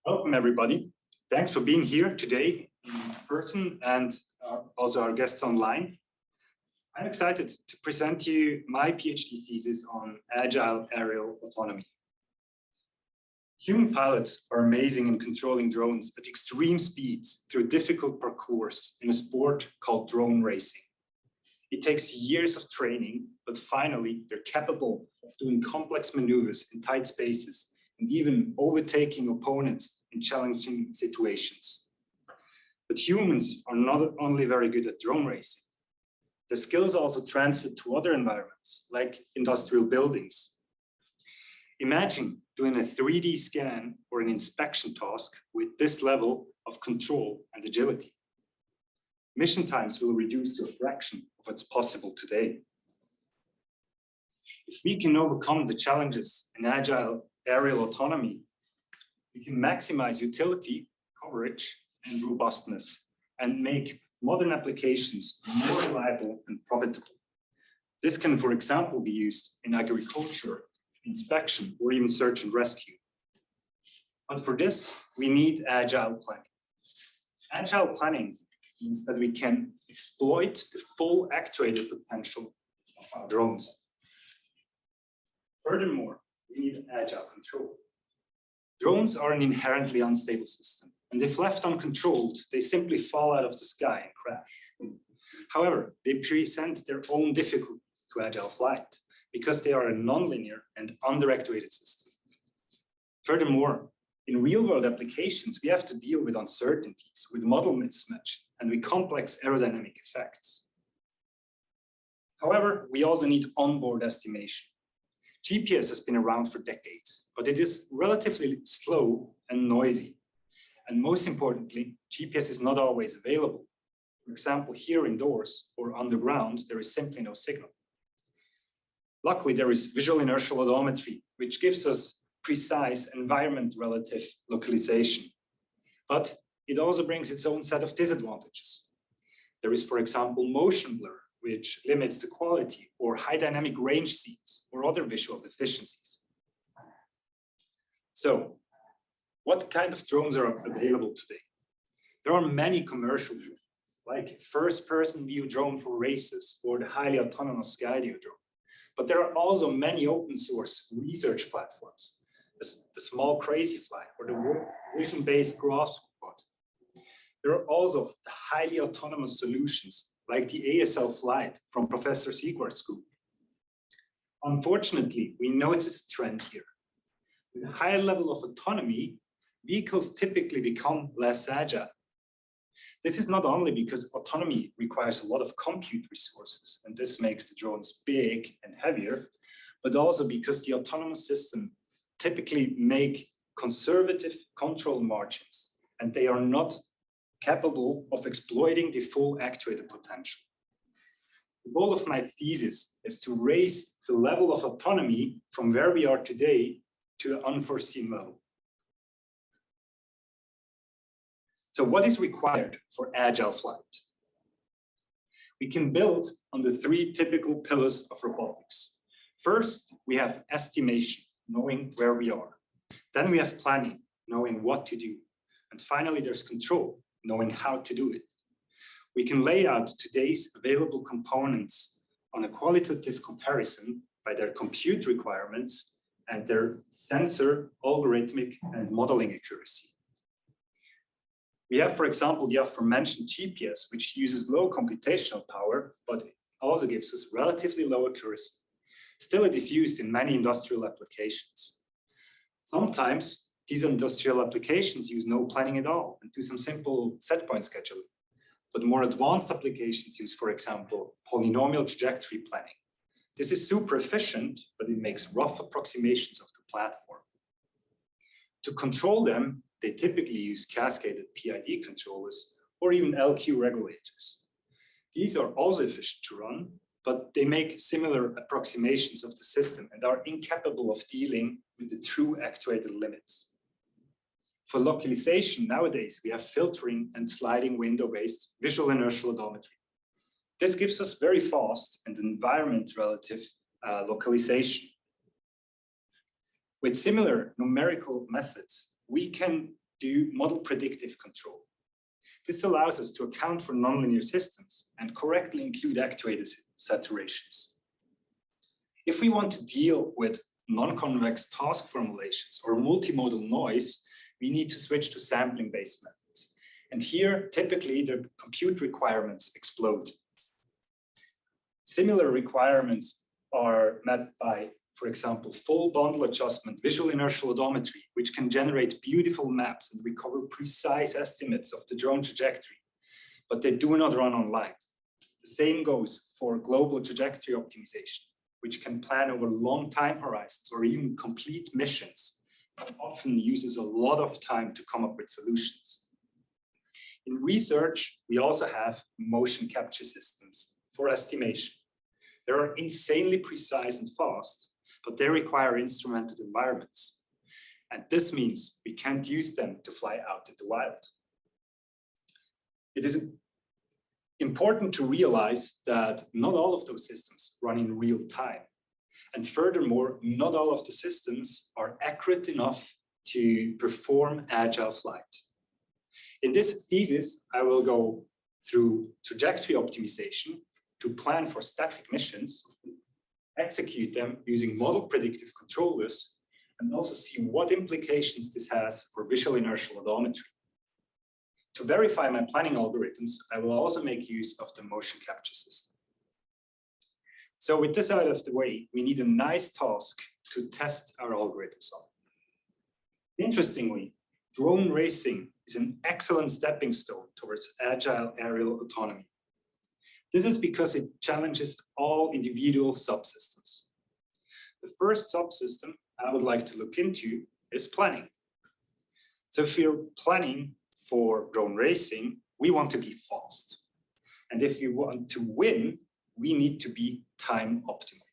Welcome, everybody. Thanks for being here today in person and also our guests online. I'm excited to present to you my PhD thesis on agile aerial autonomy. Human pilots are amazing in controlling drones at extreme speeds through difficult parcours in a sport called drone racing. It takes years of training, but finally they're capable of doing complex maneuvers in tight spaces and even overtaking opponents in challenging situations. But humans are not only very good at drone racing. Their skills also transfer to other environments, like industrial buildings. Imagine doing a 3D scan or an inspection task with this level of control and agility. Mission times will reduce to a fraction of what's possible today. If we can overcome the challenges in agile aerial autonomy, we can maximize utility, coverage, and robustness, and make modern applications more reliable and profitable. This can, for example, be used in agriculture, inspection, or even search and rescue. But for this, we need agile planning. Agile planning means that we can exploit the full actuator potential of our drones. Furthermore, we need agile control. Drones are an inherently unstable system, and if left uncontrolled, they simply fall out of the sky and crash. However, they present their own difficulties to agile flight because they are a nonlinear and underactuated system. Furthermore, in real-world applications, we have to deal with uncertainties, with model mismatch, and with complex aerodynamic effects. However, we also need onboard estimation. GPS has been around for decades, but it is relatively slow and noisy. And most importantly, GPS is not always available. For example, here indoors or underground, there is simply no signal. Luckily, there is visual inertial odometry, which gives us precise environment relative localization. But it also brings its own set of disadvantages. There is, for example, motion blur, which limits the quality, or high dynamic range seeds, or other visual deficiencies. So, what kind of drones are available today? There are many commercial drones, like first-person view drone for races, or the highly autonomous Skydio drone. But there are also many open-source research platforms, the small Crazy Fly, or the vision-based grasp quad. There are also the highly autonomous solutions, like the ASL Flight from Professor Siegwart's group. Unfortunately, we notice a trend here. With a higher level of autonomy, vehicles typically become less agile. This is not only because autonomy requires a lot of compute resources, and this makes the drones big and heavier, but also because the autonomous system typically make conservative control margins, and they are not capable of exploiting the full actuator potential. The goal of my thesis is to raise the level of autonomy from where we are today to an unforeseen level. So what is required for agile flight? We can build on the three typical pillars of robotics. First, we have estimation, knowing where we are. Then we have planning, knowing what to do. And finally, there's control, knowing how to do it. We can lay out today's available components on a qualitative comparison by their compute requirements and their sensor, algorithmic, and modeling accuracy. We have, for example, the aforementioned GPS, which uses low computational power, but also gives us relatively low accuracy. Still, it is used in many industrial applications. Sometimes these industrial applications use no planning at all and do some simple set point scheduling. But more advanced applications use, for example, polynomial trajectory planning. This is super efficient, but it makes rough approximations of the platform. To control them, they typically use cascaded Ph.D. controllers or even LQ regulators. These are also efficient to run, but they make similar approximations of the system and are incapable of dealing with the true actuator limits. For localization, nowadays, we have filtering and sliding window-based visual inertial odometry. This gives us very fast and environment-relative localization. With similar numerical methods, we can do model-predictive control. This allows us to account for nonlinear systems and correctly include actuator saturations. If we want to deal with non-convex task formulations or multimodal noise, we need to switch to sampling-based methods. And here, typically, the compute requirements explode. Similar requirements are met by, for example, full bundle adjustment, visual inertial odometry, which can generate beautiful maps and recover precise estimates of the drone trajectory, but they do not run online. The same goes for global trajectory optimization, which can plan over long time horizons or even complete missions, but often uses a lot of time to come up with solutions. In research, we also have motion capture systems for estimation. They are insanely precise and fast, but they require instrumented environments. And this means we can't use them to fly out in the wild. It is important to realize that not all of those systems run in real time. And furthermore, not all of the systems are accurate enough to perform agile flight. In this thesis, I will go through trajectory optimization to plan for static missions, execute them using model-predictive controllers, and also see what implications this has for visual inertial odometry. To verify my planning algorithms, I will also make use of the motion capture system. So with this out of the way, we need a nice task to test our algorithms on. Interestingly, drone racing is an excellent stepping stone towards agile aerial autonomy. This is because it challenges all individual subsystems. The first subsystem I would like to look into is planning. So if we're planning for drone racing, we want to be fast. And if we want to win, we need to be time optimal.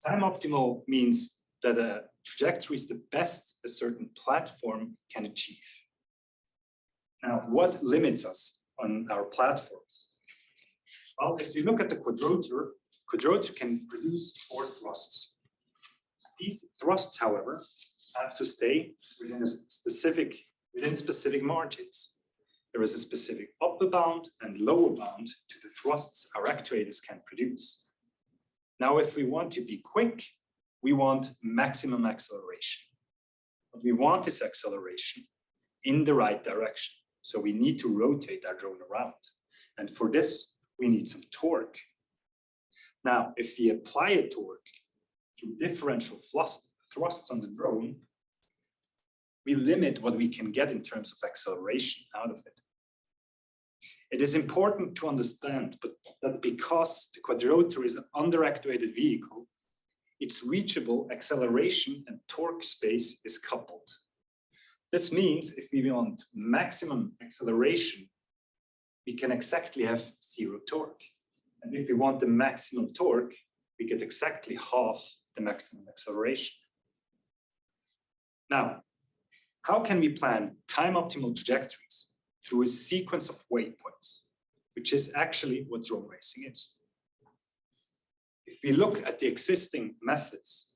Time optimal means that a trajectory is the best a certain platform can achieve. Now, what limits us on our platforms? Well, if you look at the Quadrotor, Quadrotor can produce 4 thrusts. These thrusts, however, have to stay within specific margins. There is a specific upper bound and lower bound to the thrusts our actuators can produce. Now, if we want to be quick, we want maximum acceleration. But we want this acceleration in the right direction. So we need to rotate our drone around. And for this, we need some torque. Now, if we apply a torque through differential thrusts on the drone, we limit what we can get in terms of acceleration out of it. It is important to understand that because the Quadrotor is an underactuated vehicle, its reachable acceleration and torque space is coupled. This means if we want maximum acceleration, we can exactly have 0 torque. And if we want the maximum torque, we get exactly half the maximum acceleration. Now, how can we plan time optimal trajectories through a sequence of waypoints, which is actually what drone racing is? If we look at the existing methods,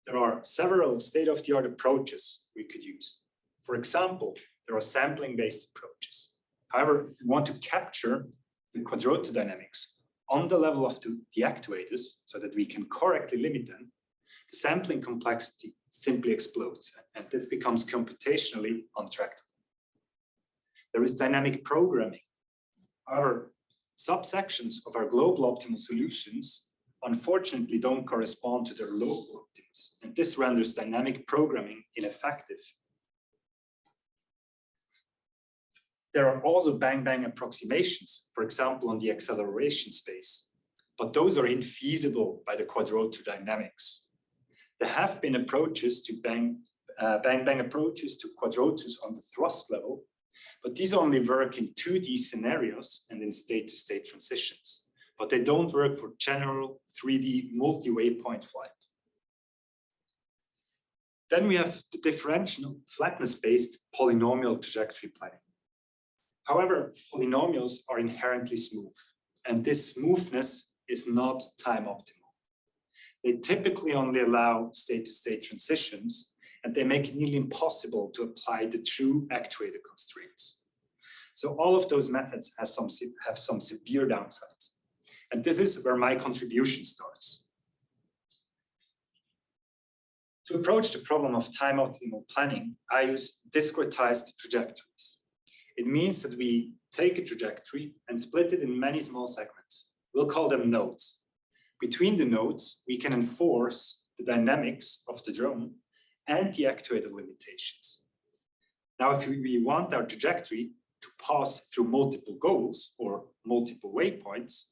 there are several state-of-the-art approaches we could use. For example, there are sampling-based approaches. However, if we want to capture the Quadrotor dynamics on the level of the actuators so that we can correctly limit them, the sampling complexity simply explodes, and this becomes computationally untractable. There is dynamic programming. However, subsections of our global optimal solutions unfortunately don't correspond to their local optimals, and this renders dynamic programming ineffective. There are also bang-bang approximations, for example, on the acceleration space, but those are infeasible by the Quadrotor dynamics. There have been approaches to bang-bang approaches to Quadrotors on the thrust level, but these only work in 2D scenarios and in state-to-state transitions, but they don't work for general 3D multi-waypoint flight. Then we have the differential flatness-based polynomial trajectory planning. However, polynomials are inherently smooth, and this smoothness is not time optimal. They typically only allow state-to-state transitions, and they make it nearly impossible to apply the true actuator constraints. So all of those methods have some severe downsides. And this is where my contribution starts. To approach the problem of time optimal planning, I use discretized trajectories. It means that we take a trajectory and split it in many small segments. We'll call them nodes. Between the nodes, we can enforce the dynamics of the drone and the actuator limitations. Now, if we want our trajectory to pass through multiple goals or multiple waypoints,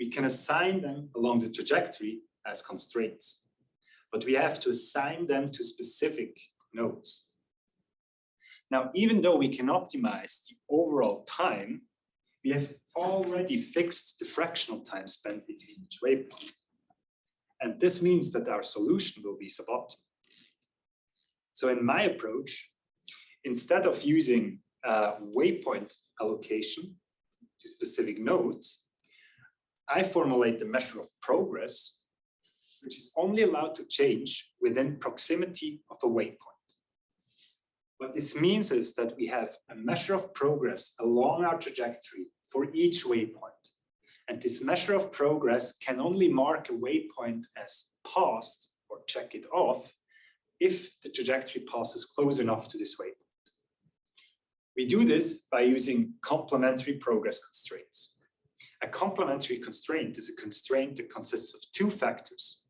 we can assign them along the trajectory as constraints. But we have to assign them to specific nodes. Now, even though we can optimize the overall time, we have already fixed the fractional time spent between each waypoint. And this means that our solution will be suboptimal. So in my approach, instead of using waypoint allocation to specific nodes, I formulate the measure of progress, which is only allowed to change within proximity of a waypoint. What this means is that we have a measure of progress along our trajectory for each waypoint. And this measure of progress can only mark a waypoint as passed or check it off if the trajectory passes close enough to this waypoint. We do this by using complementary progress constraints. A complementary constraint is a constraint that consists of two factors.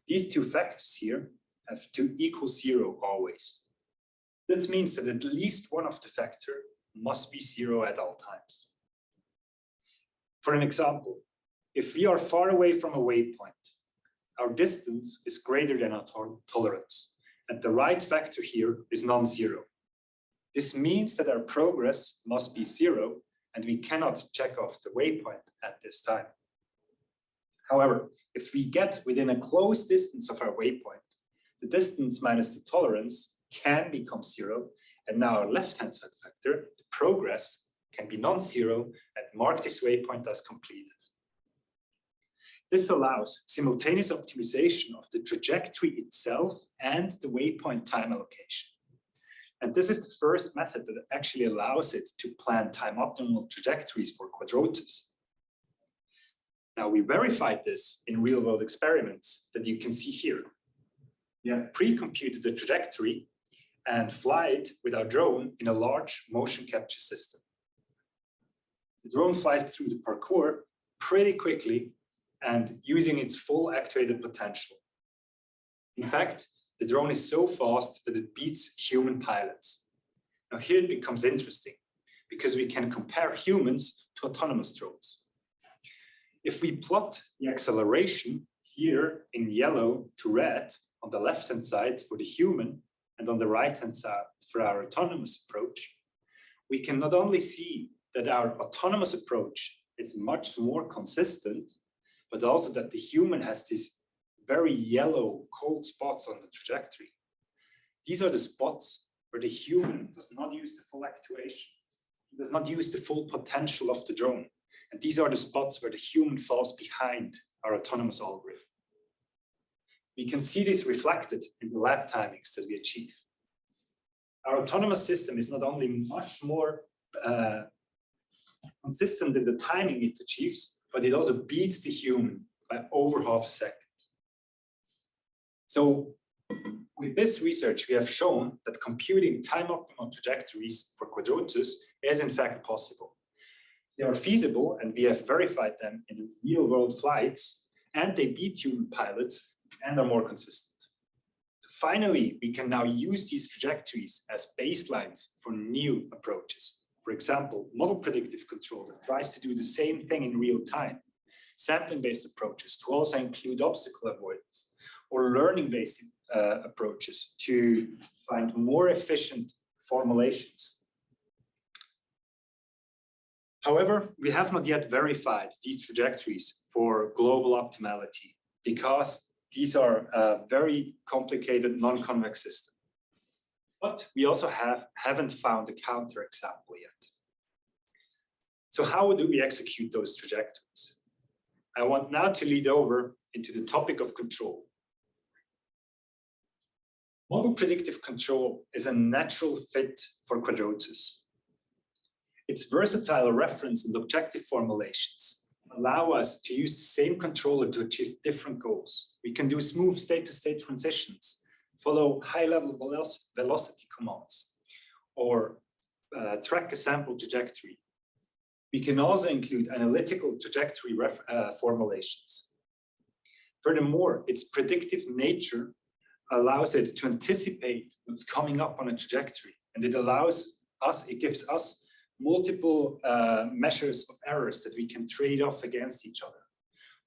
These two factors here have to equal 0 always. This means that at least one of the factors must be 0 at all times. For an example, if we are far away from a waypoint, our distance is greater than our tolerance, and the right factor here is non-zero. This means that our progress must be 0, and we cannot check off the waypoint at this time. However, if we get within a close distance of our waypoint, the distance minus the tolerance can become 0, and now our left-hand side factor, the progress, can be non-zero and mark this waypoint as completed. This allows simultaneous optimization of the trajectory itself and the waypoint time allocation. And this is the first method that actually allows it to plan time optimal trajectories for Quadrotors. Now, we verified this in real-world experiments that you can see here. We have pre-computed the trajectory and fly it with our drone in a large motion capture system. The drone flies through the parkour pretty quickly and using its full actuated potential. In fact, the drone is so fast that it beats human pilots. Now here it becomes interesting because we can compare humans to autonomous drones. If we plot the acceleration here in yellow to red on the left-hand side for the human and on the right-hand side for our autonomous approach, we can not only see that our autonomous approach is much more consistent, but also that the human has these very yellow cold spots on the trajectory. These are the spots where the human does not use the full actuation, does not use the full potential of the drone. And these are the spots where the human falls behind our autonomous algorithm. We can see this reflected in the lap timings that we achieve. Our autonomous system is not only much more consistent in the timing it achieves, but it also beats the human by over half a second. So with this research, we have shown that computing time optimal trajectories for Quadrotors is in fact possible. They are feasible and we have verified them in real world flights, and they beat human pilots and are more consistent. So finally, we can now use these trajectories as baselines for new approaches. For example, model-predictive control that tries to do the same thing in real time, sampling-based approaches to also include obstacle avoidance, or learning-based approaches to find more efficient formulations. However, we have not yet verified these trajectories for global optimality because these are a very complicated non-convex system. But we also haven't found a counterexample yet. So how do we execute those trajectories? I want now to lead over into the topic of control. Model predictive control is a natural fit for Quadrotors. Its versatile reference and objective formulations allow us to use the same controller to achieve different goals. We can do smooth state-to-state transitions, follow high-level velocity commands, or track a sample trajectory. We can also include analytical trajectory formulations. Furthermore, its predictive nature allows it to anticipate what's coming up on a trajectory, and it gives us multiple measures of errors that we can trade off against each other.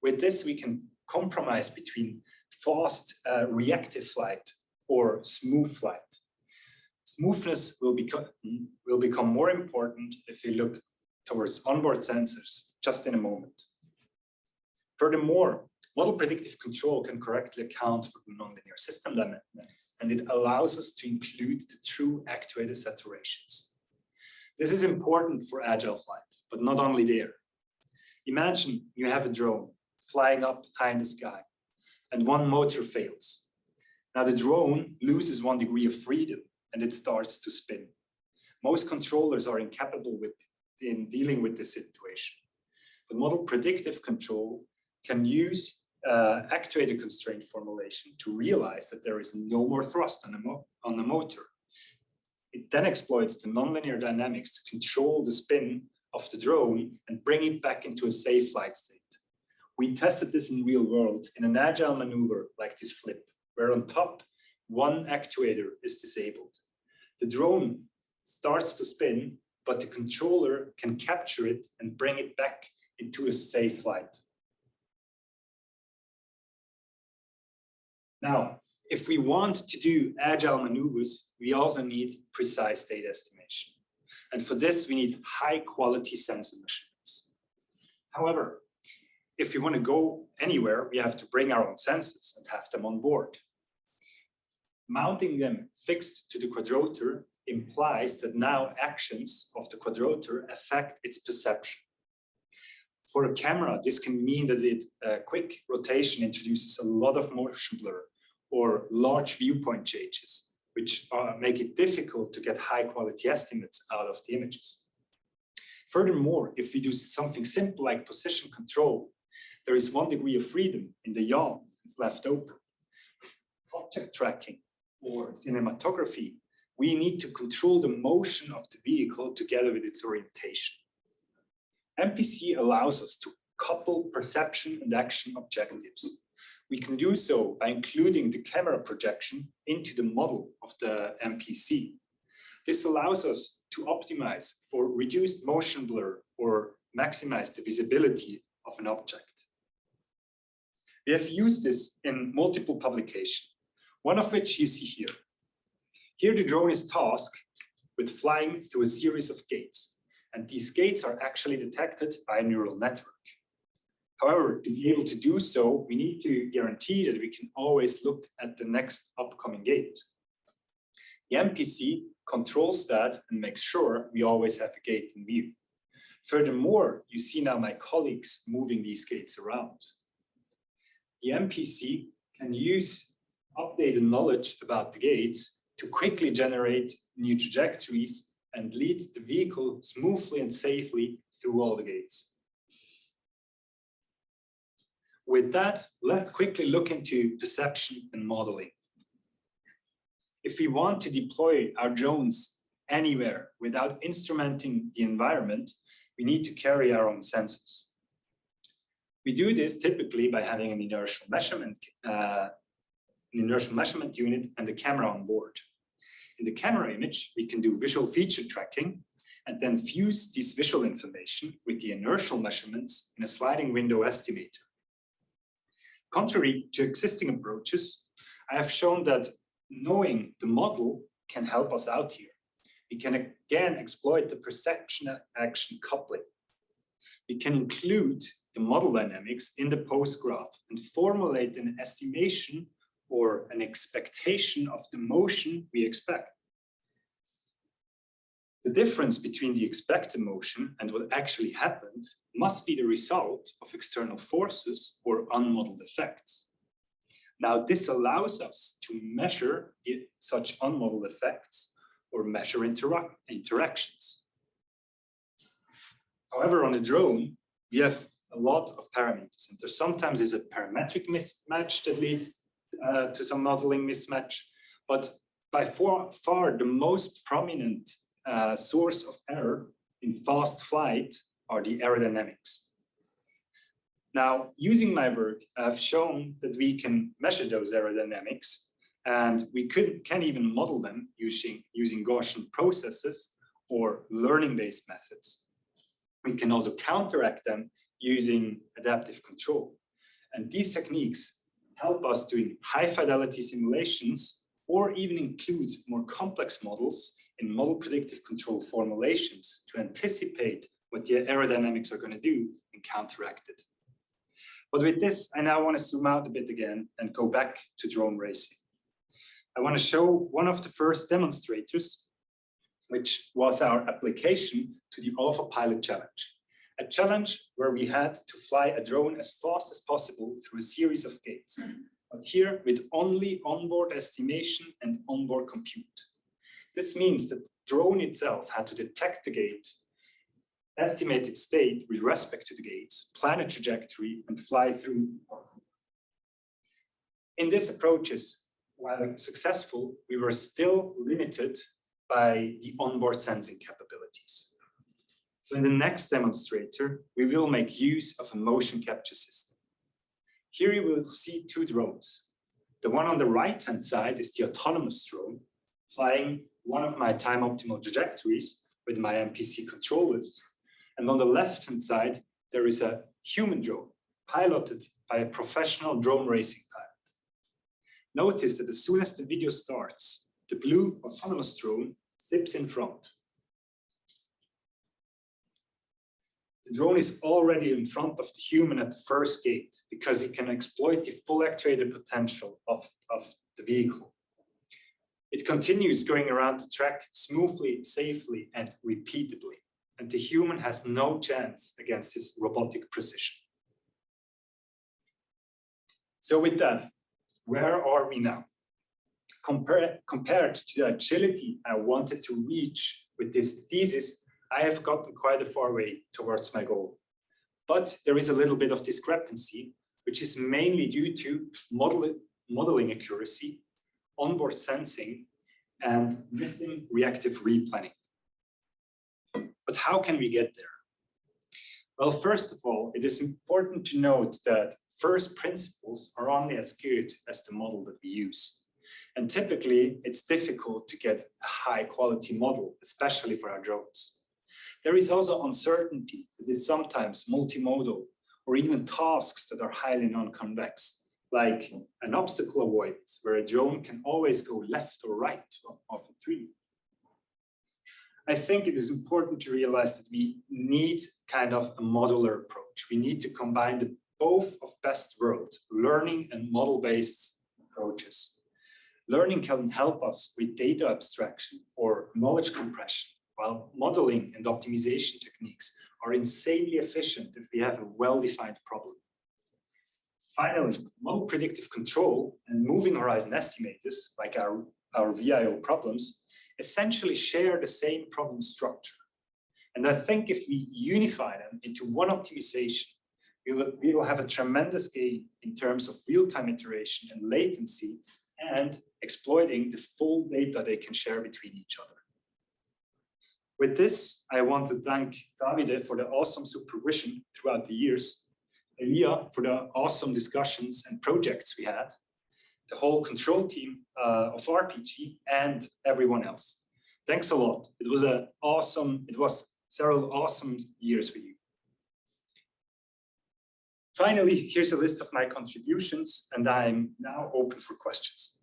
With this, we can compromise between fast reactive flight or smooth flight. Smoothness will become more important if we look towards onboard sensors just in a moment. Furthermore, model predictive control can correctly account for the nonlinear system dynamics, and it allows us to include the true actuator saturations. This is important for Agile Flight, but not only there. Imagine you have a drone flying up high in the sky, and one motor fails. Now the drone loses 1 degree of freedom, and it starts to spin. Most controllers are incapable in dealing with this situation. But model predictive control can use actuator constraint formulation to realize that there is no more thrust on the motor. It then exploits the nonlinear dynamics to control the spin of the drone and bring it back into a safe flight state. We tested this in real world in an agile maneuver like this flip, where on top, one actuator is disabled. The drone starts to spin, but the controller can capture it and bring it back into a safe flight. Now, if we want to do agile maneuvers, we also need precise state estimation. And for this, we need high quality sensor measurements. However, if we want to go anywhere, we have to bring our own sensors and have them on board. Mounting them fixed to the quadrotor implies that now actions of the quadrotor affect its perception. For a camera, this can mean that a quick rotation introduces a lot of motion blur or large viewpoint changes, which make it difficult to get high quality estimates out of the images. Furthermore, if we do something simple like position control, there is 1 degree of freedom in the yaw that's left open. Object tracking or cinematography, we need to control the motion of the vehicle together with its orientation. MPC allows us to couple perception and action objectives. We can do so by including the camera projection into the model of the MPC. This allows us to optimize for reduced motion blur or maximize the visibility of an object. We have used this in multiple publications, one of which you see here. Here the drone is tasked with flying through a series of gates, and these gates are actually detected by a neural network. However, to be able to do so, we need to guarantee that we can always look at the next upcoming gate. The MPC controls that and makes sure we always have a gate in view. Furthermore, you see now my colleagues moving these gates around. The MPC can use updated knowledge about the gates to quickly generate new trajectories and lead the vehicle smoothly and safely through all the gates. With that, let's quickly look into perception and modeling. If we want to deploy our drones anywhere without instrumenting the environment, we need to carry our own sensors. We do this typically by having an inertial measurement unit and a camera on board. In the camera image, we can do visual feature tracking and then fuse this visual information with the inertial measurements in a sliding window estimator. Contrary to existing approaches, I have shown that knowing the model can help us out here. We can again exploit the perception-action coupling. We can include the model dynamics in the post graph and formulate an estimation or an expectation of the motion we expect. The difference between the expected motion and what actually happened must be the result of external forces or unmodeled effects. Now, this allows us to measure such unmodeled effects or measure interactions. However, on a drone, we have a lot of parameters, and there sometimes is a parametric mismatch that leads to some modeling mismatch, but by far the most prominent source of error in fast flight are the aerodynamics. Now, using my work, I've shown that we can measure those aerodynamics, and we can even model them using Gaussian processes or learning-based methods. We can also counteract them using adaptive control. And these techniques help us doing high-fidelity simulations or even include more complex models in model-predictive control formulations to anticipate what the aerodynamics are going to do and counteract it. But with this, I now want to zoom out a bit again and go back to drone racing. I want to show one of the first demonstrators, which was our application to the Alpha Pilot Challenge. A challenge where we had to fly a drone as fast as possible through a series of gates, but here with only onboard estimation and onboard compute. This means that the drone itself had to detect the gate, estimate its state with respect to the gates, plan a trajectory, and fly through. In these approaches, while successful, we were still limited by the onboard sensing capabilities. So in the next demonstrator, we will make use of a motion capture system. Here you will see two drones. The one on the right-hand side is the autonomous drone, flying one of my time-optimal trajectories with my MPC controllers. And on the left-hand side, there is a human drone piloted by a professional drone racing pilot. Notice that as soon as the video starts, the blue autonomous drone zips in front. The drone is already in front of the human at the first gate because it can exploit the full actuator potential of the vehicle. It continues going around the track smoothly, safely, and repeatedly. And the human has no chance against this robotic precision. So with that, where are we now? Compared to the agility I wanted to reach with this thesis, I have gotten quite a far way towards my goal. But there is a little bit of discrepancy, which is mainly due to modeling accuracy, onboard sensing, and missing reactive replanning. But how can we get there? Well, first of all, it is important to note that first principles are only as good as the model that we use. And typically, it's difficult to get a high quality model, especially for our drones. There is also uncertainty that is sometimes multimodal, or even tasks that are highly non-convex, like an obstacle avoidance, where a drone can always go left or right of a tree. I think it is important to realize that we need kind of a modular approach. We need to combine the both of best worlds, learning and model-based approaches. Learning can help us with data abstraction or knowledge compression, while modeling and optimization techniques are insanely efficient if we have a well-defined problem. Finally, model-predictive control and moving horizon estimators, like our VIO problems, essentially share the same problem structure. And I think if we unify them into one optimization, we will have a tremendous gain in terms of real-time iteration and latency and exploiting the full data they can share between each other. With this, I want to thank Davide for the awesome supervision throughout the years, Elia for the awesome discussions and projects we had, the whole control team of RPG, and everyone else. Thanks a lot. It was several awesome years with you. Finally, here's a list of my contributions, and I'm now open for questions.